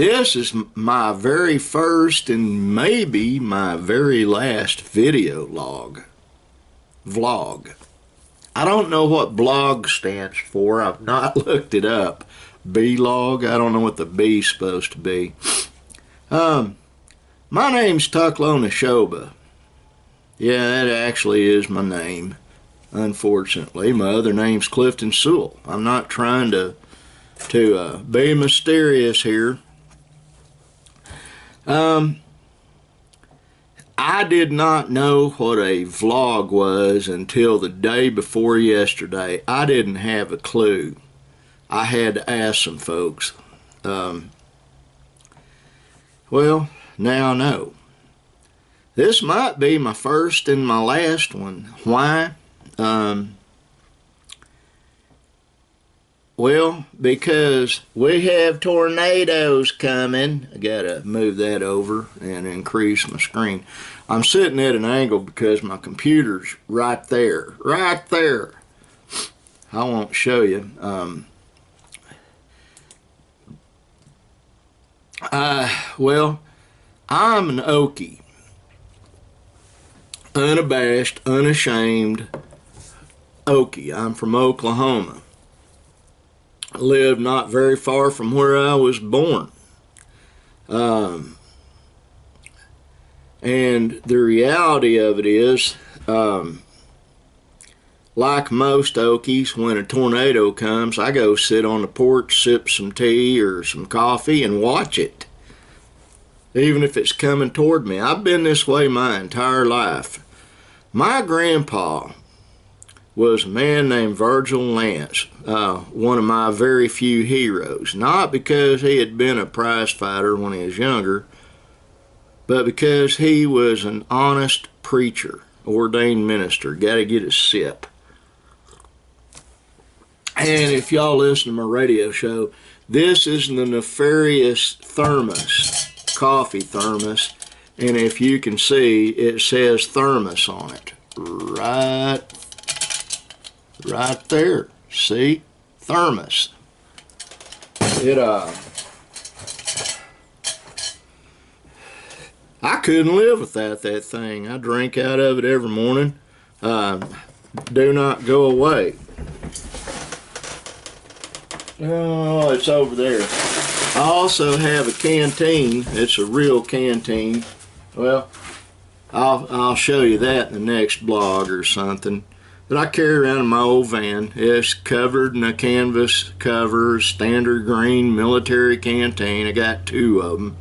This is my very first and maybe my very last video vlog. I don't know what blog stands for. I've not looked it up. B-log, I don't know what the B's supposed to be. My name's Tucklo Neshoba. Yeah, that actually is my name. Unfortunately, my other name's Clifton Sewell. I'm not trying to be mysterious here. I did not know what a vlog was until the day before yesterday. I didn't have a clue. I had to ask some folks. Well, now I know. This might be my first and my last one. Why? Well, because we have tornadoes coming. I gotta move that over and increase my screen. I'm sitting at an angle because my computer's right there. Right there. I won't show you. Well, I'm an Okie. Unabashed, unashamed Okie. I'm from Oklahoma. I live not very far from where I was born. And the reality of it is, like most Okies, when a tornado comes, I go sit on the porch, sip some tea or some coffee, and watch it. Even if it's coming toward me. I've been this way my entire life. My grandpa was a man named Virgil Lance, one of my very few heroes. Not because he had been a prize fighter when he was younger, but because he was an honest preacher, ordained minister. Got to get a sip. And if y'all listen to my radio show, this is the nefarious thermos, coffee thermos, and if you can see, it says thermos on it. Right there. See? Thermos. I couldn't live without that thing. I drink out of it every morning. Do not go away. Oh, it's over there. I also have a canteen. It's a real canteen. Well, I'll show you that in the next blog or something. That I carry around in my old van. It's covered in a canvas cover, standard green military canteen. I got two of them.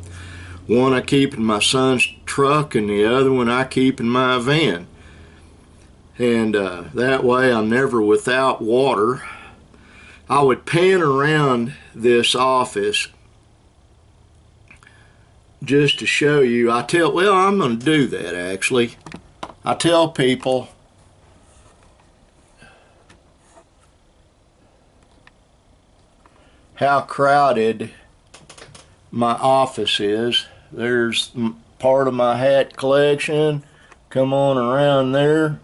One I keep in my son's truck and the other one I keep in my van. And that way I'm never without water. I would pan around this office just to show you. I'm going to do that actually. I tell people how crowded my office is. There's part of my hat collection. Come on around there.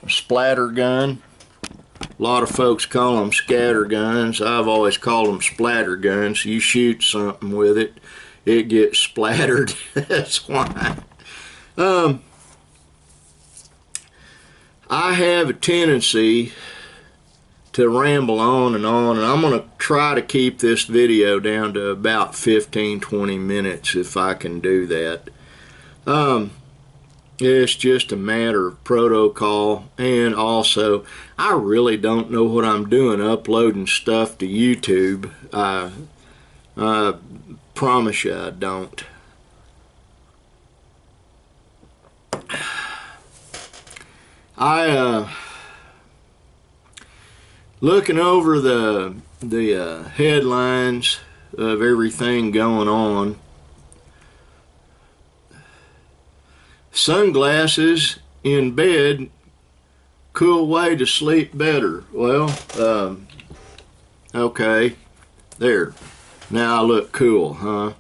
A splatter gun. A lot of folks call them scatter guns. I've always called them splatter guns. You shoot something with it, it gets splattered. That's why. I have a tendency to ramble on, and I'm going to try to keep this video down to about 15-20 minutes if I can do that. It's just a matter of protocol, and also I really don't know what I'm doing uploading stuff to YouTube. I promise you I don't. Looking over the headlines of everything going on. Sunglasses in bed, cool way to sleep better. Well, okay, there. Now I look cool, huh?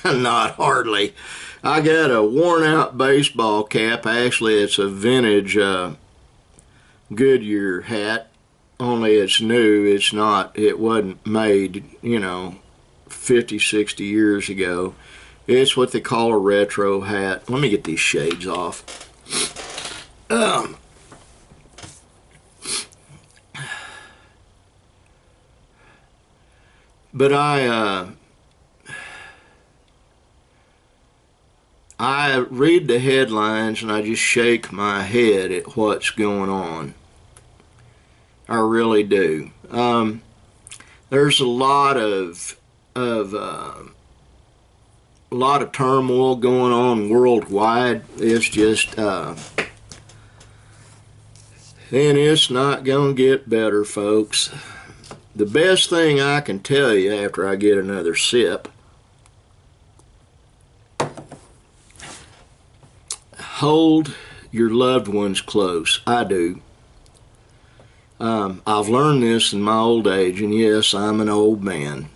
Not hardly. I got a worn out baseball cap. Actually, it's a vintage Goodyear hat, only it's new. It's not, it wasn't made, you know, 50, 60 years ago. It's what they call a retro hat. Let me get these shades off. But I read the headlines and I just shake my head at what's going on. I really do. There's a lot of turmoil going on worldwide. It's just and it's not gonna get better, folks. The best thing I can tell you after I get another sip, hold your loved ones close. I do. I've learned this in my old age, and yes, I'm an old man.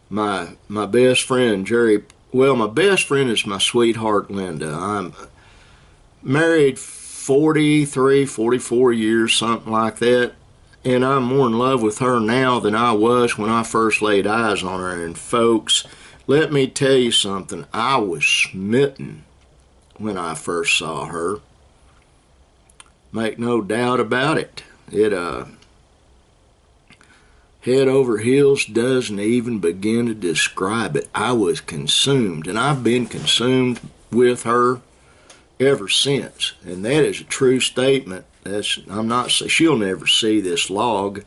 My best friend, Jerry, well, my best friend is my sweetheart, Linda. I'm married 43, 44 years, something like that, and I'm more in love with her now than I was when I first laid eyes on her. And folks, let me tell you something. I was smitten when I first saw her. Make no doubt about it. It head over heels doesn't even begin to describe it. I was consumed, and I've been consumed with her ever since. And that is a true statement. I'm not saying she'll never see this vlog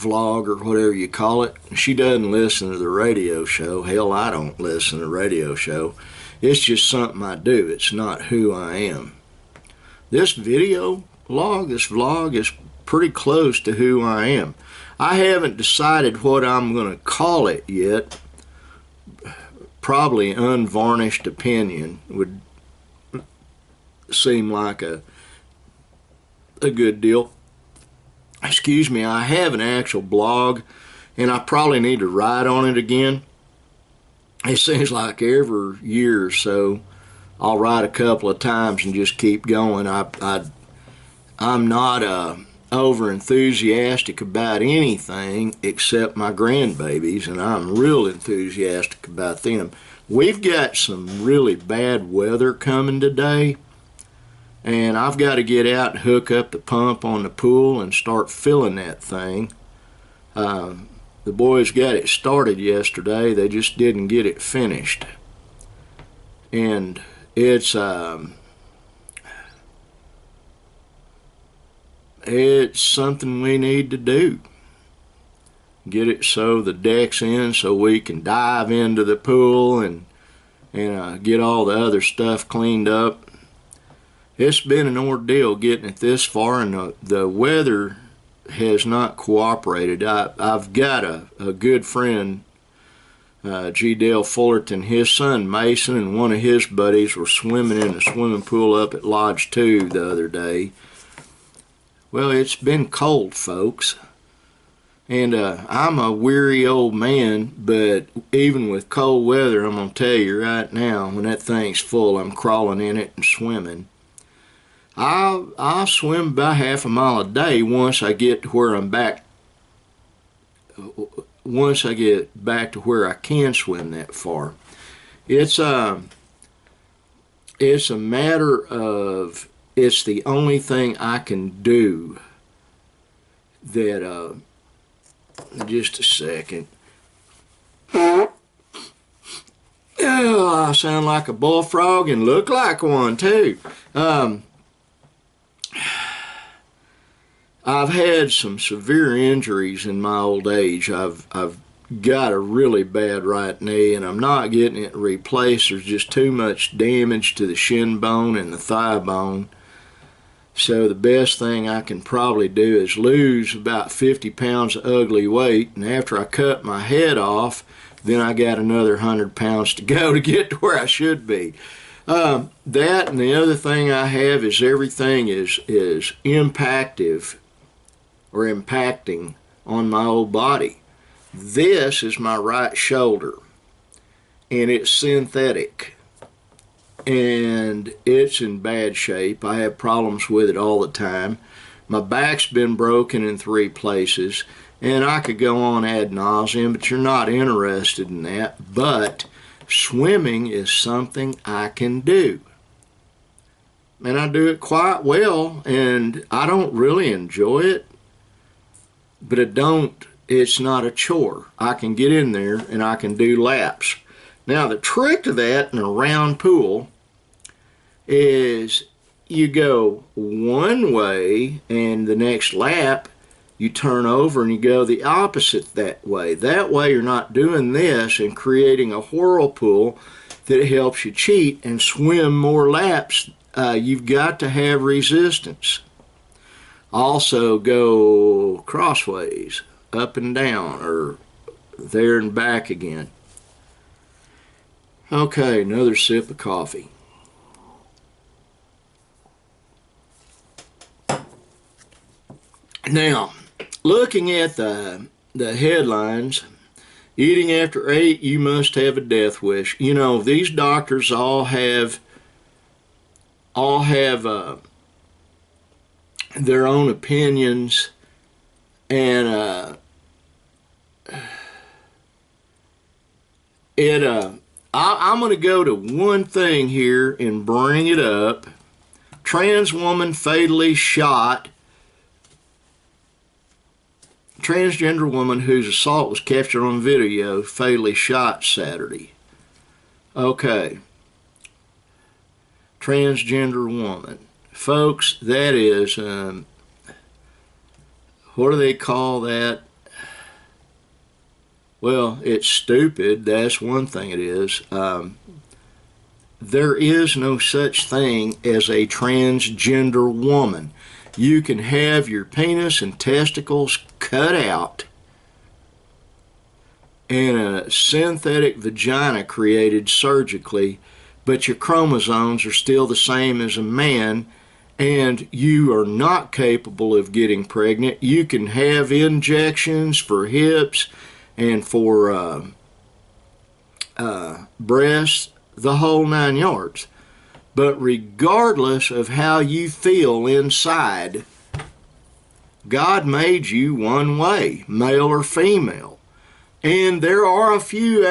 or whatever you call it. She doesn't listen to the radio show. Hell, I don't listen to the radio show. It's just something I do. It's not who I am. This vlog is pretty close to who I am. I haven't decided what I'm going to call it yet. Probably unvarnished opinion would seem like a good deal. Excuse me, I have an actual blog, and I probably need to write on it again. It seems like every year or so I'll write a couple of times and just keep going. I'm not over enthusiastic about anything except my grandbabies, and I'm real enthusiastic about them. We've got some really bad weather coming today, and I've got to get out and hook up the pump on the pool and start filling that thing. The boys got it started yesterday. They just didn't get it finished. And it's something we need to do. Get it so the deck's in so we can dive into the pool and get all the other stuff cleaned up. It's been an ordeal getting it this far, and the weather has not cooperated. I've got a good friend, G. Dale Fullerton. His son Mason and one of his buddies were swimming in the swimming pool up at Lodge 2 the other day. Well, it's been cold, folks, and I'm a weary old man, but even with cold weather, I'm going to tell you right now, when that thing's full, I'm crawling in it and swimming. I'll swim about half a mile a day once I get to where I'm back. Once I get back to where I can swim that far. It's a matter of, it's the only thing I can do that, just a second. Oh, I sound like a bullfrog and look like one too. I've had some severe injuries in my old age. I've got a really bad right knee, and I'm not getting it replaced. There's just too much damage to the shin bone and the thigh bone. So the best thing I can probably do is lose about 50 pounds of ugly weight, and after I cut my head off, then I got another 100 pounds to go to get to where I should be. That and the other thing I have is everything is impacting on my old body. This is my right shoulder, and it's synthetic, and it's in bad shape. I have problems with it all the time. My back's been broken in 3 places, And I could go on ad nauseum, but you're not interested in that. But swimming is something I can do. And I do it quite well, and I don't really enjoy it, but it's not a chore. I can get in there and I can do laps. Now the trick to that in a round pool is you go one way and the next lap you turn over and you go the opposite that way. That way you're not doing this and creating a whirlpool that helps you cheat and swim more laps. You've got to have resistance. Also go crossways, up and down, or there and back again. Okay, another sip of coffee. Now, looking at the headlines, eating after 8, you must have a death wish. You know, these doctors all have their own opinions, and I'm going to go to one thing here and bring it up. Trans woman fatally shot. Transgender woman whose assault was captured on video fatally shot Saturday. Okay. Transgender woman. Folks, that is, what do they call that? Well, it's stupid. That's one thing it is. There is no such thing as a transgender woman. You can have your penis and testicles cut out and a synthetic vagina created surgically, but your chromosomes are still the same as a man, and you are not capable of getting pregnant. You can have injections for hips and for breasts, the whole 9 yards. But regardless of how you feel inside, God made you one way, male or female. And there are a few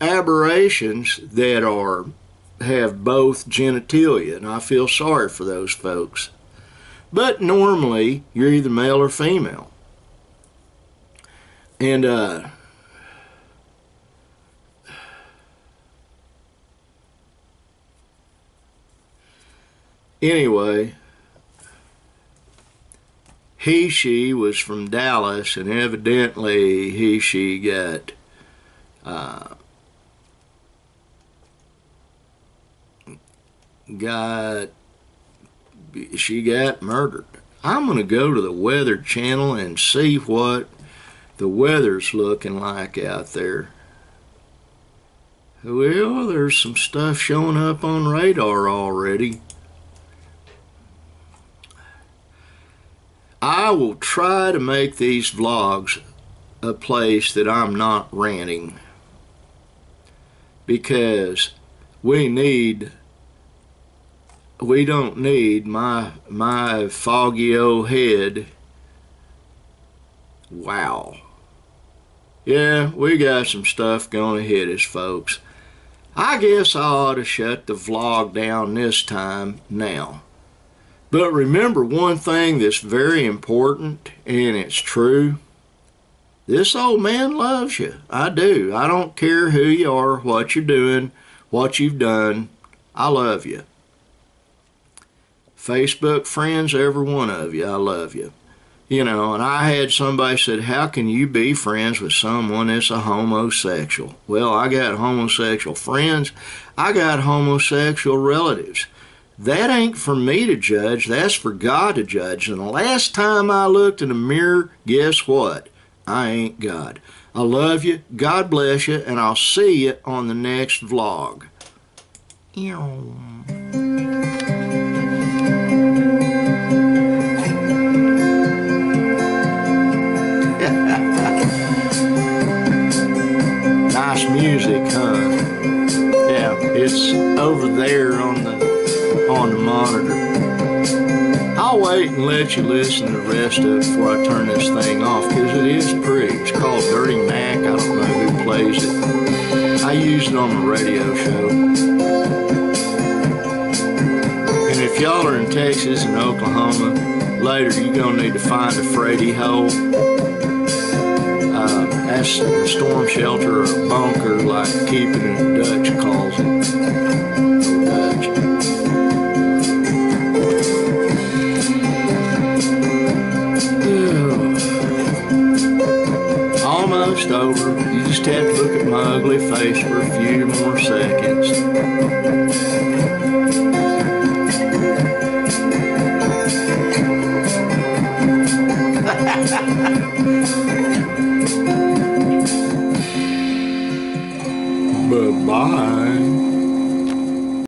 aberrations that have both genitalia, and I feel sorry for those folks. But normally, you're either male or female. And anyway, she was from Dallas, and evidently she got murdered. I'm going to go to the Weather Channel and see what the weather's looking like out there. Well, there's some stuff showing up on radar already. I will try to make these vlogs a place that I'm not ranting, because we don't need my foggy old head. Wow. Yeah, we got some stuff going to hit us, folks. I guess I ought to shut the vlog down this time now. But remember one thing that's very important, and it's true. This old man loves you. I do. I don't care who you are, what you're doing, what you've done. I love you. Facebook friends, every one of you, I love you. You know, and I had somebody said, how can you be friends with someone that's a homosexual? Well, I got homosexual friends. I got homosexual relatives. That ain't for me to judge. That's for God to judge. And the last time I looked in the mirror, guess what? I ain't God. I love you. God bless you. And I'll see you on the next vlog. Nice music, huh? Yeah, it's over there on the monitor. I'll wait and let you listen to the rest of it before I turn this thing off, because it is pretty. It's called Dirty Mac. I don't know who plays it. I used it on the radio show. And if y'all are in Texas and Oklahoma, later you're going to need to find a Freddy hole. That's a storm shelter or a bunker, like keeping it, Dutch calls it. Dutch. Almost over. You just have to look at my ugly face for a few more seconds. Bye-bye.